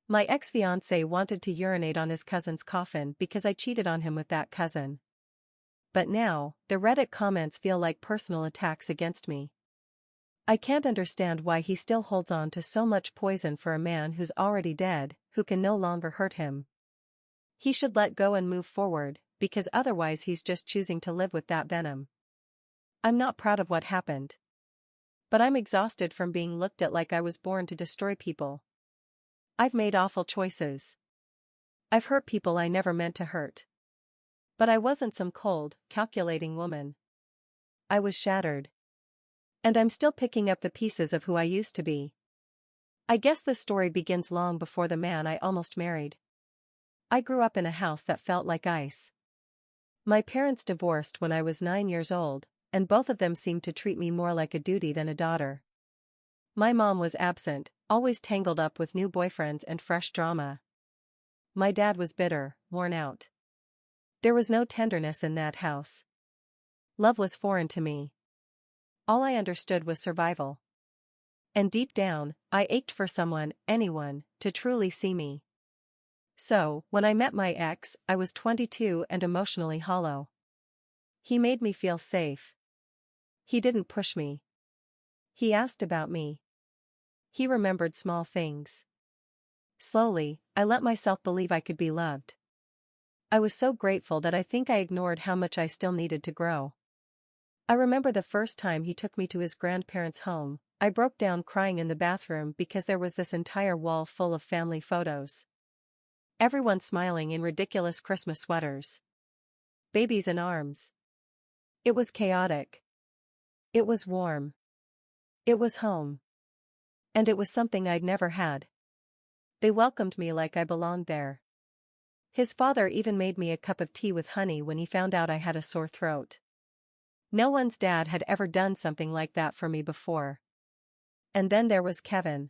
My ex-fiancé wanted to urinate on his cousin's coffin because I cheated on him with that cousin. But now, the Reddit comments feel like personal attacks against me. I can't understand why he still holds on to so much poison for a man who's already dead, who can no longer hurt him. He should let go and move forward, because otherwise he's just choosing to live with that venom. I'm not proud of what happened. But I'm exhausted from being looked at like I was born to destroy people. I've made awful choices. I've hurt people I never meant to hurt. But I wasn't some cold, calculating woman. I was shattered. And I'm still picking up the pieces of who I used to be. I guess this story begins long before the man I almost married. I grew up in a house that felt like ice. My parents divorced when I was 9 years old, and both of them seemed to treat me more like a duty than a daughter. My mom was absent, always tangled up with new boyfriends and fresh drama. My dad was bitter, worn out. There was no tenderness in that house. Love was foreign to me. All I understood was survival. And deep down, I ached for someone, anyone, to truly see me. So, when I met my ex, I was 22 and emotionally hollow. He made me feel safe. He didn't push me. He asked about me. He remembered small things. Slowly, I let myself believe I could be loved. I was so grateful that I think I ignored how much I still needed to grow. I remember the first time he took me to his grandparents' home. I broke down crying in the bathroom because there was this entire wall full of family photos. Everyone smiling in ridiculous Christmas sweaters. Babies in arms. It was chaotic. It was warm. It was home. And it was something I'd never had. They welcomed me like I belonged there. His father even made me a cup of tea with honey when he found out I had a sore throat. No one's dad had ever done something like that for me before. And then there was Kevin.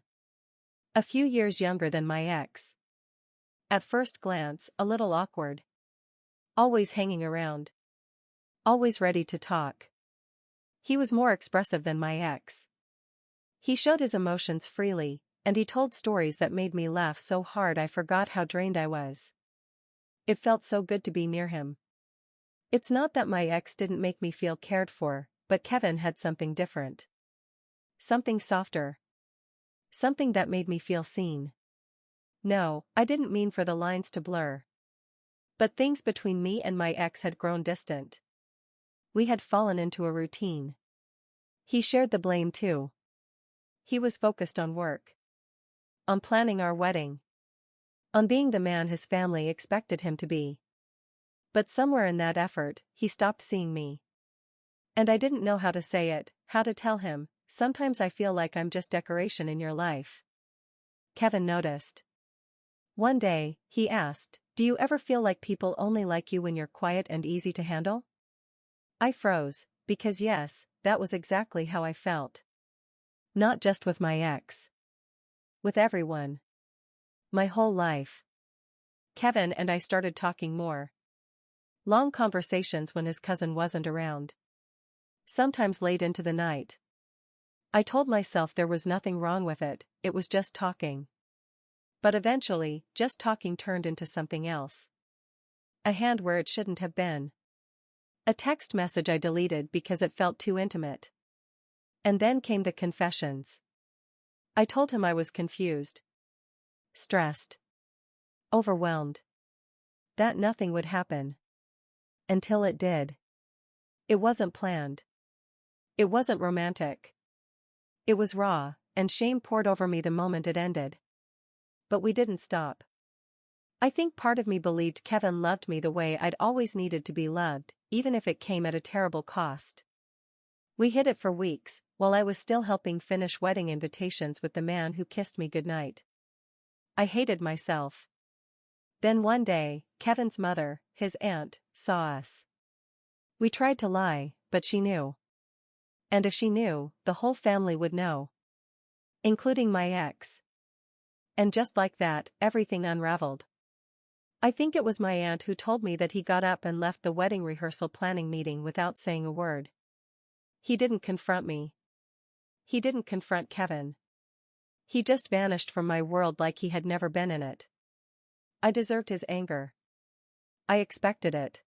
A few years younger than my ex. At first glance, a little awkward. Always hanging around. Always ready to talk. He was more expressive than my ex. He showed his emotions freely, and he told stories that made me laugh so hard I forgot how drained I was. It felt so good to be near him. It's not that my ex didn't make me feel cared for, but Kevin had something different. Something softer. Something that made me feel seen. No, I didn't mean for the lines to blur. But things between me and my ex had grown distant. We had fallen into a routine. He shared the blame too. He was focused on work. On planning our wedding. On being the man his family expected him to be. But somewhere in that effort, he stopped seeing me. And I didn't know how to say it, how to tell him, sometimes I feel like I'm just decoration in your life. Kevin noticed. One day, he asked, "Do you ever feel like people only like you when you're quiet and easy to handle?" I froze, because yes, that was exactly how I felt. Not just with my ex. With everyone. My whole life. Kevin and I started talking more. Long conversations when his cousin wasn't around. Sometimes late into the night. I told myself there was nothing wrong with it, it was just talking. But eventually, just talking turned into something else. A hand where it shouldn't have been. A text message I deleted because it felt too intimate. And then came the confessions. I told him I was confused. Stressed. Overwhelmed. That nothing would happen. Until it did. It wasn't planned. It wasn't romantic. It was raw, and shame poured over me the moment it ended. But we didn't stop. I think part of me believed Kevin loved me the way I'd always needed to be loved, even if it came at a terrible cost. We hid it for weeks, while I was still helping finish wedding invitations with the man who kissed me goodnight. I hated myself. Then one day, Kevin's mother, his aunt, saw us. We tried to lie, but she knew. And if she knew, the whole family would know. Including my ex. And just like that, everything unraveled. I think it was my aunt who told me that he got up and left the wedding rehearsal planning meeting without saying a word. He didn't confront me. He didn't confront Kevin. He just vanished from my world like he had never been in it. I deserved his anger. I expected it.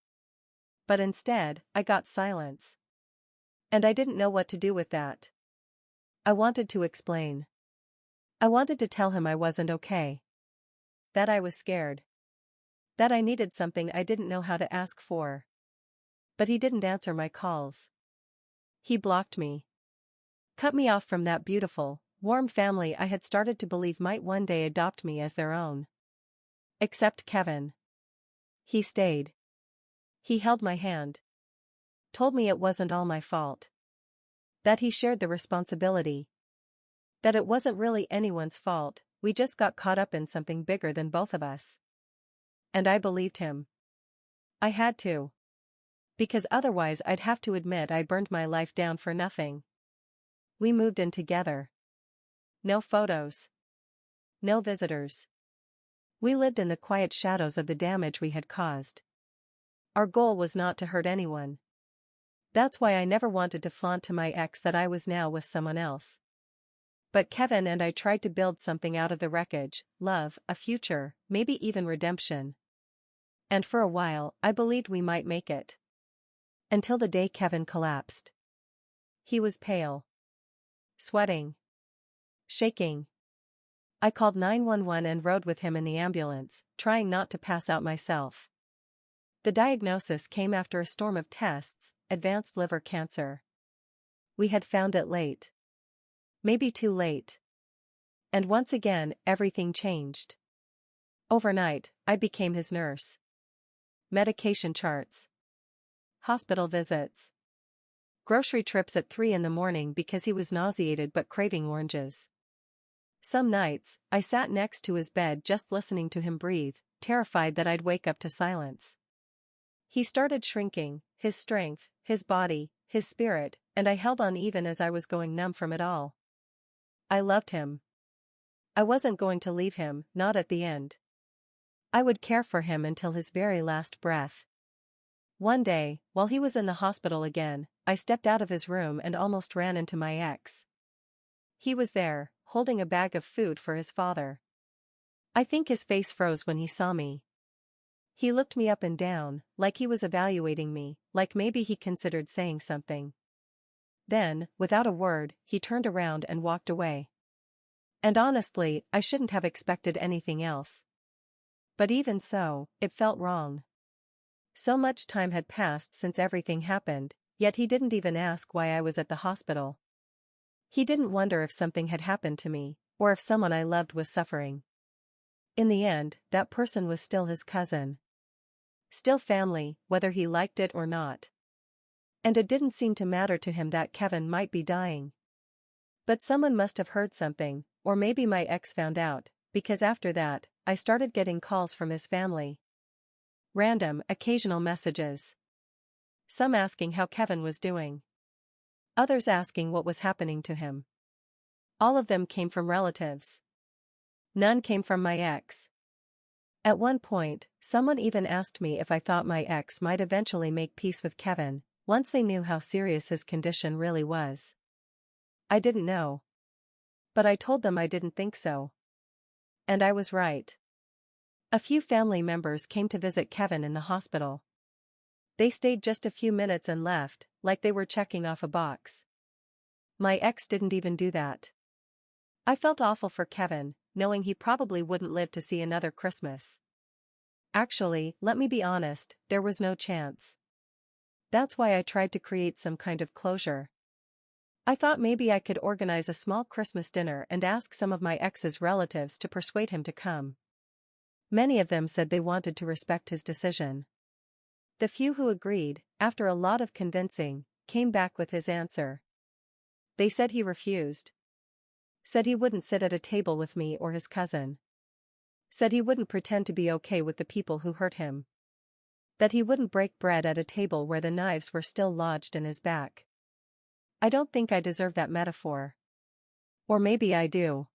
But instead, I got silence. And I didn't know what to do with that. I wanted to explain. I wanted to tell him I wasn't okay. That I was scared. That I needed something I didn't know how to ask for. But he didn't answer my calls. He blocked me. Cut me off from that beautiful, warm family I had started to believe might one day adopt me as their own. Except Kevin. He stayed. He held my hand. Told me it wasn't all my fault. That he shared the responsibility. That it wasn't really anyone's fault, we just got caught up in something bigger than both of us. And I believed him. I had to. Because otherwise I'd have to admit I burned my life down for nothing. We moved in together. No photos. No visitors. We lived in the quiet shadows of the damage we had caused. Our goal was not to hurt anyone. That's why I never wanted to flaunt to my ex that I was now with someone else. But Kevin and I tried to build something out of the wreckage, love, a future, maybe even redemption. And for a while, I believed we might make it. Until the day Kevin collapsed. He was pale. Sweating. Shaking. I called 911 and rode with him in the ambulance, trying not to pass out myself. The diagnosis came after a storm of tests, advanced liver cancer. We had found it late. Maybe too late. And once again, everything changed. Overnight, I became his nurse. Medication charts. Hospital visits. Grocery trips at 3 in the morning because he was nauseated but craving oranges. Some nights, I sat next to his bed just listening to him breathe, terrified that I'd wake up to silence. He started shrinking, his strength, his body, his spirit, and I held on even as I was going numb from it all. I loved him. I wasn't going to leave him, not at the end. I would care for him until his very last breath. One day, while he was in the hospital again, I stepped out of his room and almost ran into my ex. He was there, holding a bag of food for his father. I think his face froze when he saw me. He looked me up and down, like he was evaluating me, like maybe he considered saying something. Then, without a word, he turned around and walked away. And honestly, I shouldn't have expected anything else. But even so, it felt wrong. So much time had passed since everything happened, yet he didn't even ask why I was at the hospital. He didn't wonder if something had happened to me, or if someone I loved was suffering. In the end, that person was still his cousin. Still family, whether he liked it or not. And it didn't seem to matter to him that Kevin might be dying. But someone must have heard something, or maybe my ex found out, because after that, I started getting calls from his family. Random, occasional messages. Some asking how Kevin was doing. Others asking what was happening to him. All of them came from relatives. None came from my ex. At one point, someone even asked me if I thought my ex might eventually make peace with Kevin, once they knew how serious his condition really was. I didn't know. But I told them I didn't think so. And I was right. A few family members came to visit Kevin in the hospital. They stayed just a few minutes and left, like they were checking off a box. My ex didn't even do that. I felt awful for Kevin, knowing he probably wouldn't live to see another Christmas. Actually, let me be honest, there was no chance. That's why I tried to create some kind of closure. I thought maybe I could organize a small Christmas dinner and ask some of my ex's relatives to persuade him to come. Many of them said they wanted to respect his decision. The few who agreed, after a lot of convincing, came back with his answer. They said he refused. Said he wouldn't sit at a table with me or his cousin. Said he wouldn't pretend to be okay with the people who hurt him. That he wouldn't break bread at a table where the knives were still lodged in his back. I don't think I deserve that metaphor. Or maybe I do.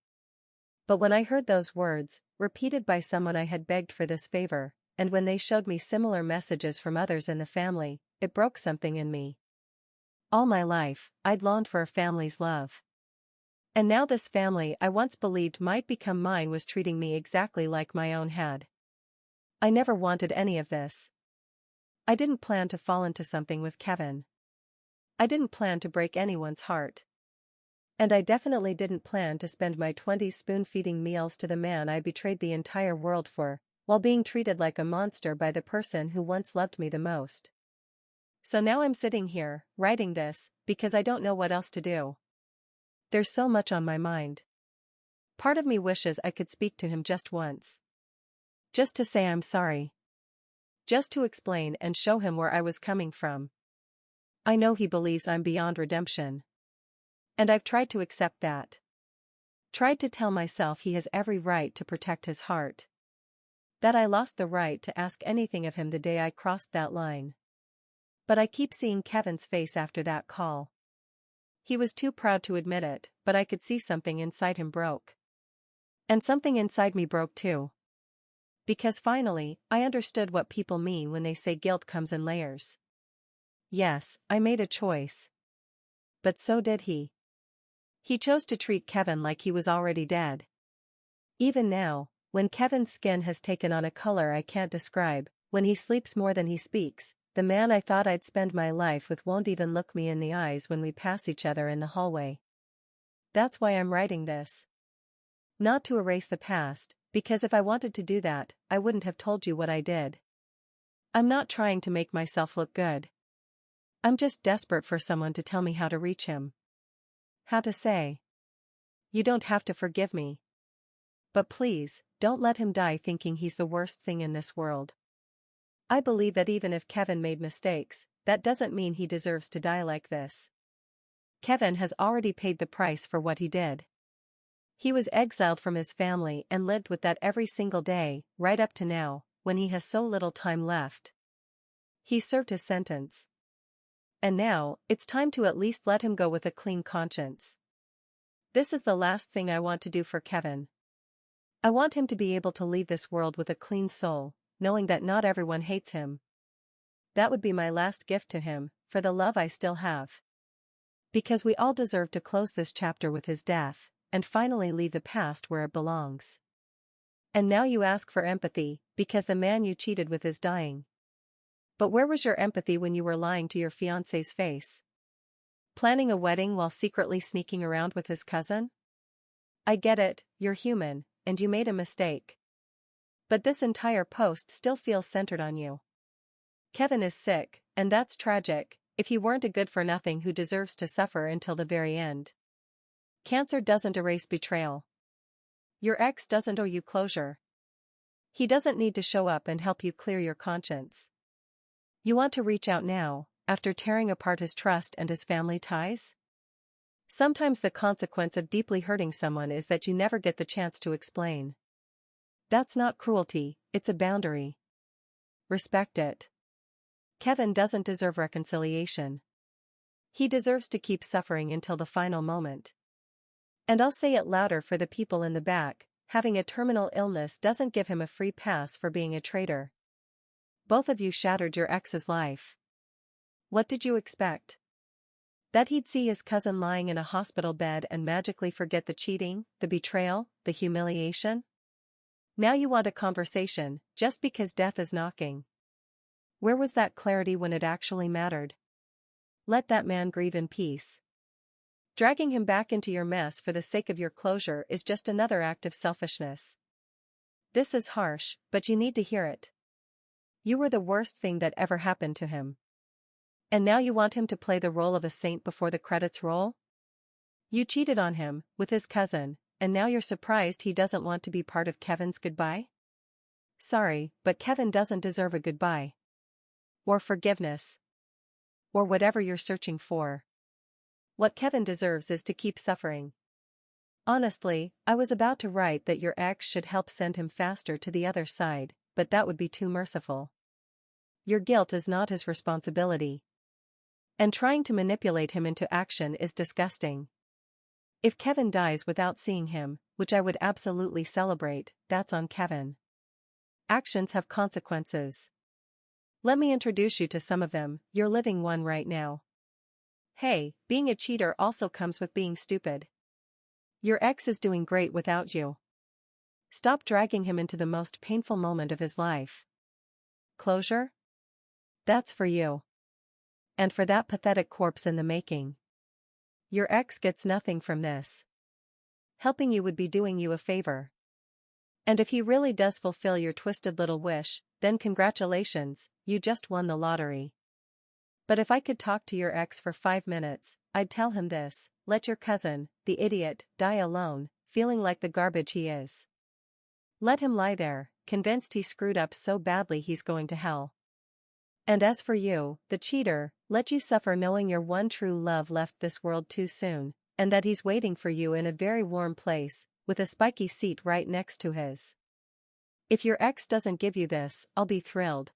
But when I heard those words, repeated by someone I had begged for this favor, and when they showed me similar messages from others in the family, it broke something in me. All my life, I'd longed for a family's love. And now this family I once believed might become mine was treating me exactly like my own had. I never wanted any of this. I didn't plan to fall into something with Kevin. I didn't plan to break anyone's heart. And I definitely didn't plan to spend my 20s spoon-feeding meals to the man I betrayed the entire world for, while being treated like a monster by the person who once loved me the most. So now I'm sitting here, writing this, because I don't know what else to do. There's so much on my mind. Part of me wishes I could speak to him just once. Just to say I'm sorry. Just to explain and show him where I was coming from. I know he believes I'm beyond redemption. And I've tried to accept that. Tried to tell myself he has every right to protect his heart. That I lost the right to ask anything of him the day I crossed that line. But I keep seeing Kevin's face after that call. He was too proud to admit it, but I could see something inside him broke. And something inside me broke too. Because finally, I understood what people mean when they say guilt comes in layers. Yes, I made a choice. But so did he. He chose to treat Kevin like he was already dead. Even now, when Kevin's skin has taken on a color I can't describe, when he sleeps more than he speaks, the man I thought I'd spend my life with won't even look me in the eyes when we pass each other in the hallway. That's why I'm writing this. Not to erase the past, because if I wanted to do that, I wouldn't have told you what I did. I'm not trying to make myself look good. I'm just desperate for someone to tell me how to reach him. How to say, "You don't have to forgive me. But please, don't let him die thinking he's the worst thing in this world." I believe that even if Kevin made mistakes, that doesn't mean he deserves to die like this. Kevin has already paid the price for what he did. He was exiled from his family and lived with that every single day, right up to now, when he has so little time left. He served his sentence. And now, it's time to at least let him go with a clean conscience. This is the last thing I want to do for Kevin. I want him to be able to leave this world with a clean soul, knowing that not everyone hates him. That would be my last gift to him, for the love I still have. Because we all deserve to close this chapter with his death, and finally leave the past where it belongs. And now you ask for empathy, because the man you cheated with is dying. But where was your empathy when you were lying to your fiancé's face? Planning a wedding while secretly sneaking around with his cousin? I get it, you're human, and you made a mistake. But this entire post still feels centered on you. Kevin is sick, and that's tragic, if he weren't a good-for-nothing who deserves to suffer until the very end. Cancer doesn't erase betrayal. Your ex doesn't owe you closure. He doesn't need to show up and help you clear your conscience. You want to reach out now, after tearing apart his trust and his family ties? Sometimes the consequence of deeply hurting someone is that you never get the chance to explain. That's not cruelty, it's a boundary. Respect it. Kevin doesn't deserve reconciliation. He deserves to keep suffering until the final moment. And I'll say it louder for the people in the back, having a terminal illness doesn't give him a free pass for being a traitor. Both of you shattered your ex's life. What did you expect? That he'd see his cousin lying in a hospital bed and magically forget the cheating, the betrayal, the humiliation? Now you want a conversation, just because death is knocking. Where was that clarity when it actually mattered? Let that man grieve in peace. Dragging him back into your mess for the sake of your closure is just another act of selfishness. This is harsh, but you need to hear it. You were the worst thing that ever happened to him. And now you want him to play the role of a saint before the credits roll? You cheated on him, with his cousin, and now you're surprised he doesn't want to be part of Kevin's goodbye? Sorry, but Kevin doesn't deserve a goodbye. Or forgiveness. Or whatever you're searching for. What Kevin deserves is to keep suffering. Honestly, I was about to write that your ex should help send him faster to the other side, but that would be too merciful. Your guilt is not his responsibility. And trying to manipulate him into action is disgusting. If Kevin dies without seeing him, which I would absolutely celebrate, that's on Kevin. Actions have consequences. Let me introduce you to some of them, you're living one right now. Hey, being a cheater also comes with being stupid. Your ex is doing great without you. Stop dragging him into the most painful moment of his life. Closure? That's for you. And for that pathetic corpse in the making. Your ex gets nothing from this. Helping you would be doing you a favor. And if he really does fulfill your twisted little wish, then congratulations, you just won the lottery. But if I could talk to your ex for 5 minutes, I'd tell him this: let your cousin, the idiot, die alone, feeling like the garbage he is. Let him lie there, convinced he screwed up so badly he's going to hell. And as for you, the cheater, let you suffer knowing your one true love left this world too soon, and that he's waiting for you in a very warm place, with a spiky seat right next to his. If your ex doesn't give you this, I'll be thrilled.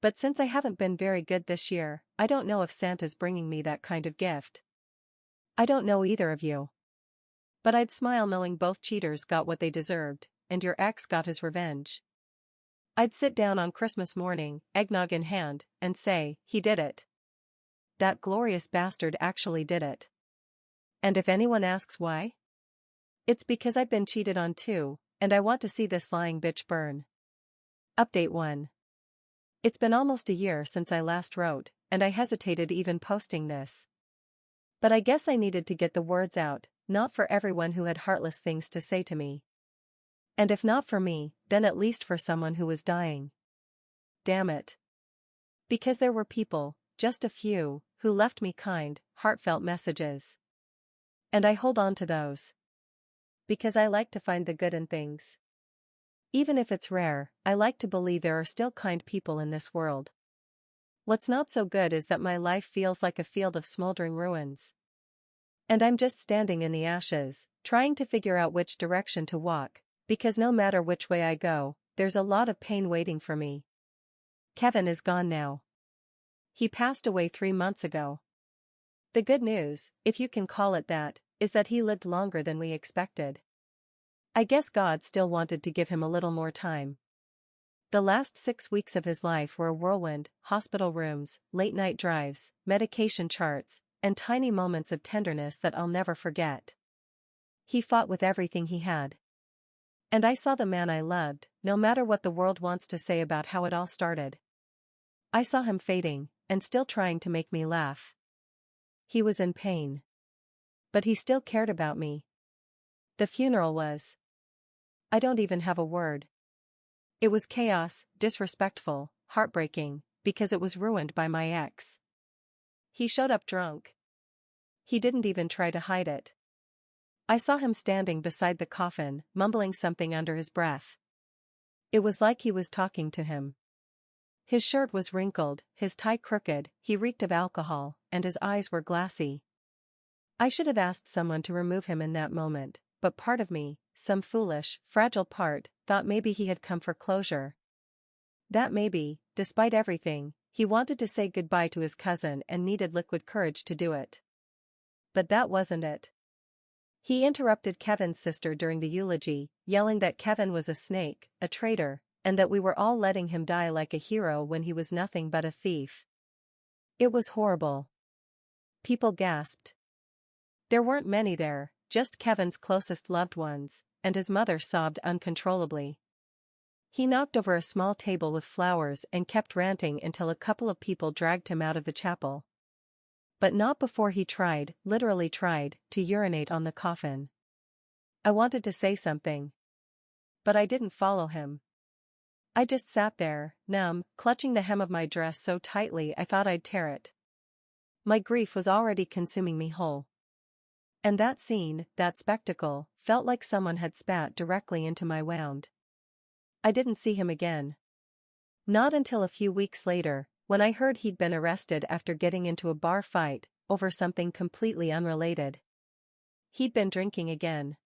But since I haven't been very good this year, I don't know if Santa's bringing me that kind of gift. I don't know either of you. But I'd smile knowing both cheaters got what they deserved, and your ex got his revenge. I'd sit down on Christmas morning, eggnog in hand, and say, he did it. That glorious bastard actually did it. And if anyone asks why? It's because I've been cheated on too, and I want to see this lying bitch burn. Update 1. It's been almost a year since I last wrote, and I hesitated even posting this. But I guess I needed to get the words out, not for everyone who had heartless things to say to me. And if not for me, then at least for someone who was dying. Damn it. Because there were people, just a few, who left me kind, heartfelt messages. And I hold on to those. Because I like to find the good in things. Even if it's rare, I like to believe there are still kind people in this world. What's not so good is that my life feels like a field of smoldering ruins. And I'm just standing in the ashes, trying to figure out which direction to walk, because no matter which way I go, there's a lot of pain waiting for me. Kevin is gone now. He passed away 3 months ago. The good news, if you can call it that, is that he lived longer than we expected. I guess God still wanted to give him a little more time. The last 6 weeks of his life were a whirlwind: hospital rooms, late-night drives, medication charts, and tiny moments of tenderness that I'll never forget. He fought with everything he had. And I saw the man I loved, no matter what the world wants to say about how it all started. I saw him fading, and still trying to make me laugh. He was in pain. But he still cared about me. The funeral was. I don't even have a word. It was chaos, disrespectful, heartbreaking, because it was ruined by my ex. He showed up drunk. He didn't even try to hide it. I saw him standing beside the coffin, mumbling something under his breath. It was like he was talking to him. His shirt was wrinkled, his tie crooked, he reeked of alcohol, and his eyes were glassy. I should have asked someone to remove him in that moment, but part of me, some foolish, fragile part, thought maybe he had come for closure. That maybe, despite everything, he wanted to say goodbye to his cousin and needed liquid courage to do it. But that wasn't it. He interrupted Kevin's sister during the eulogy, yelling that Kevin was a snake, a traitor, and that we were all letting him die like a hero when he was nothing but a thief. It was horrible. People gasped. There weren't many there, just Kevin's closest loved ones, and his mother sobbed uncontrollably. He knocked over a small table with flowers and kept ranting until a couple of people dragged him out of the chapel. But not before he tried, literally tried, to urinate on the coffin. I wanted to say something. But I didn't follow him. I just sat there, numb, clutching the hem of my dress so tightly I thought I'd tear it. My grief was already consuming me whole. And that scene, that spectacle, felt like someone had spat directly into my wound. I didn't see him again. Not until a few weeks later, when I heard he'd been arrested after getting into a bar fight, over something completely unrelated. He'd been drinking again.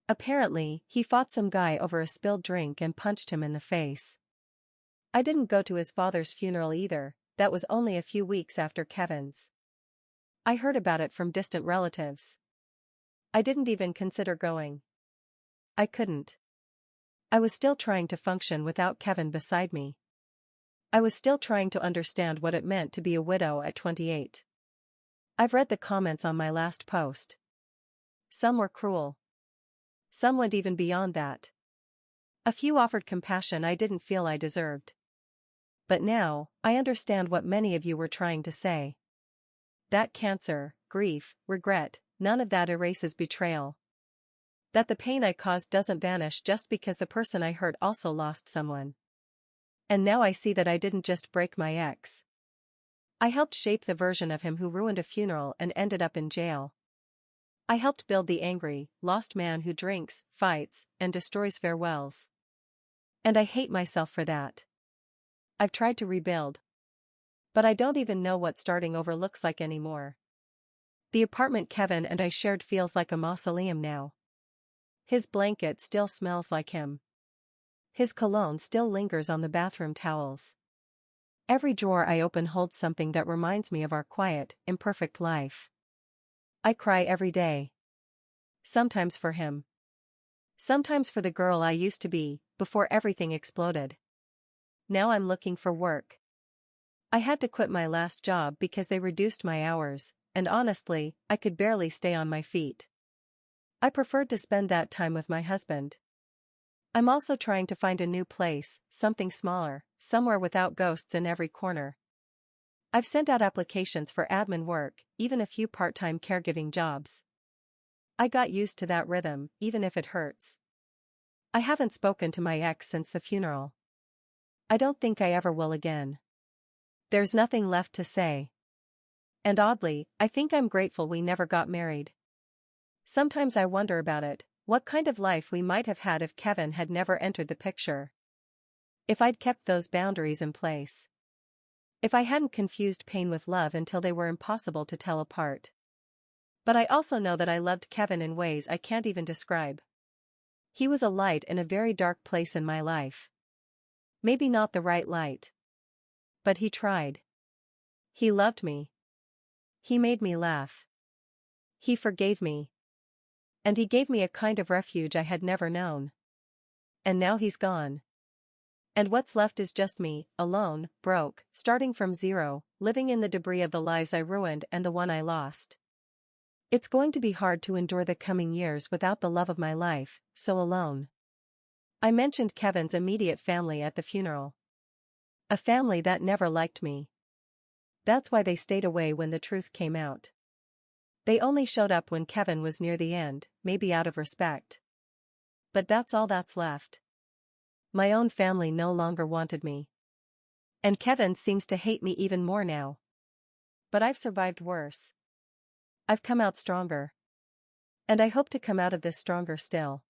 Apparently, he fought some guy over a spilled drink and punched him in the face. I didn't go to his father's funeral either, that was only a few weeks after Kevin's. I heard about it from distant relatives. I didn't even consider going. I couldn't. I was still trying to function without Kevin beside me. I was still trying to understand what it meant to be a widow at 28. I've read the comments on my last post. Some were cruel. Some went even beyond that. A few offered compassion I didn't feel I deserved. But now, I understand what many of you were trying to say. That cancer, grief, regret, none of that erases betrayal. That the pain I caused doesn't vanish just because the person I hurt also lost someone. And now I see that I didn't just break my ex. I helped shape the version of him who ruined a funeral and ended up in jail. I helped build the angry, lost man who drinks, fights, and destroys farewells. And I hate myself for that. I've tried to rebuild. But I don't even know what starting over looks like anymore. The apartment Kevin and I shared feels like a mausoleum now. His blanket still smells like him. His cologne still lingers on the bathroom towels. Every drawer I open holds something that reminds me of our quiet, imperfect life. I cry every day. Sometimes for him. Sometimes for the girl I used to be, before everything exploded. Now I'm looking for work. I had to quit my last job because they reduced my hours, and honestly, I could barely stay on my feet. I preferred to spend that time with my husband. I'm also trying to find a new place, something smaller, somewhere without ghosts in every corner. I've sent out applications for admin work, even a few part-time caregiving jobs. I got used to that rhythm, even if it hurts. I haven't spoken to my ex since the funeral. I don't think I ever will again. There's nothing left to say. And oddly, I think I'm grateful we never got married. Sometimes I wonder about it, what kind of life we might have had if Kevin had never entered the picture. If I'd kept those boundaries in place. If I hadn't confused pain with love until they were impossible to tell apart. But I also know that I loved Kevin in ways I can't even describe. He was a light in a very dark place in my life. Maybe not the right light. But he tried. He loved me. He made me laugh. He forgave me. And he gave me a kind of refuge I had never known. And now he's gone. And what's left is just me, alone, broke, starting from zero, living in the debris of the lives I ruined and the one I lost. It's going to be hard to endure the coming years without the love of my life, so alone. I mentioned Kevin's immediate family at the funeral. A family that never liked me. That's why they stayed away when the truth came out. They only showed up when Kevin was near the end, maybe out of respect. But that's all that's left. My own family no longer wanted me. And Kevin seems to hate me even more now. But I've survived worse. I've come out stronger. And I hope to come out of this stronger still.